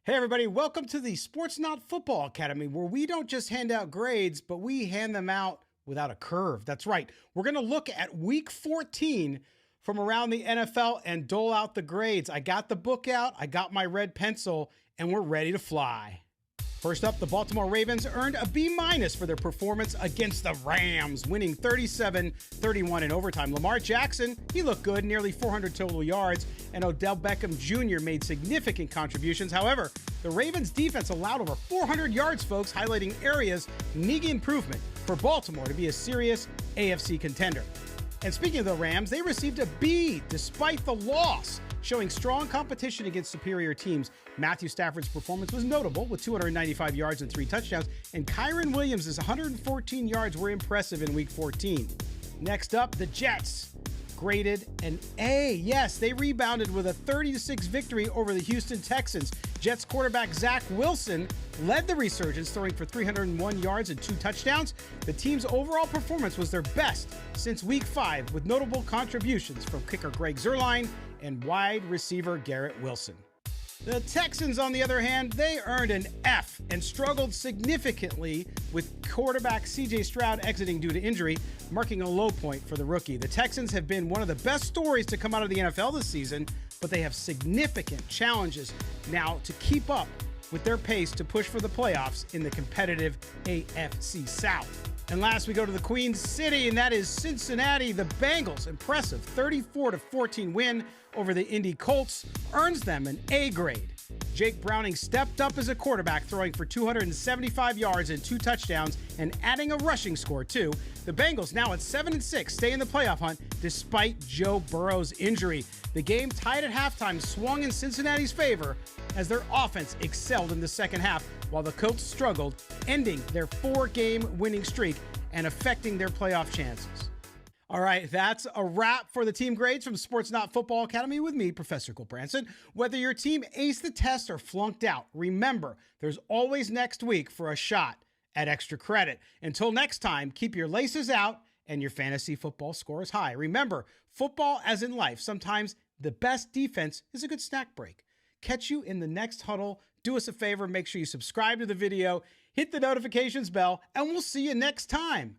Hey everybody, welcome to the Sportsnaut Football Academy, where we don't just hand out grades, but we hand them out without a curve. That's right. We're going to look at week 14 from around the NFL and dole out the grades. I got the book out, I got my red pencil, and we're ready to fly. First up, the Baltimore Ravens earned a B- for their performance against the Rams, winning 37-31 in overtime. Lamar Jackson, he looked good, nearly 400 total yards, and Odell Beckham Jr. made significant contributions. However, the Ravens defense allowed over 400 yards, folks, highlighting areas needing improvement for Baltimore to be a serious AFC contender. And speaking of the Rams, they received a B despite the loss, showing strong competition against superior teams. Matthew Stafford's performance was notable with 295 yards and 3 touchdowns, and Kyren Williams' 114 yards were impressive in week 14. Next up, the Jets graded an A. Yes, they rebounded with a 30-6 victory over the Houston Texans. Jets quarterback Zach Wilson led the resurgence, throwing for 301 yards and 2 touchdowns. The team's overall performance was their best since week 5, with notable contributions from kicker Greg Zuerlein and wide receiver Garrett Wilson. The Texans, on the other hand, they earned an F and struggled significantly, with quarterback C.J. Stroud exiting due to injury, marking a low point for the rookie. The Texans have been one of the best stories to come out of the NFL this season, but they have significant challenges now to keep up with their pace to push for the playoffs in the competitive AFC South. And last, we go to the Queen City, and that is Cincinnati. The Bengals' impressive 34-14 win over the Indy Colts earns them an A grade. Jake Browning stepped up as a quarterback, throwing for 275 yards and 2 touchdowns and adding a rushing score, too. The Bengals, now at 7-6, stay in the playoff hunt despite Joe Burrow's injury. The game, tied at halftime, swung in Cincinnati's favor as their offense excelled in the second half, while the Colts struggled, ending their 4-game winning streak and affecting their playoff chances. All right, that's a wrap for the team grades from Sportsnaut Football Academy with me, Professor Cole Branson. Whether your team aced the test or flunked out, remember, there's always next week for a shot at extra credit. Until next time, keep your laces out and your fantasy football scores high. Remember, football, as in life, sometimes the best defense is a good snack break. Catch you in the next huddle. Do us a favor, make sure you subscribe to the video, hit the notifications bell, and we'll see you next time.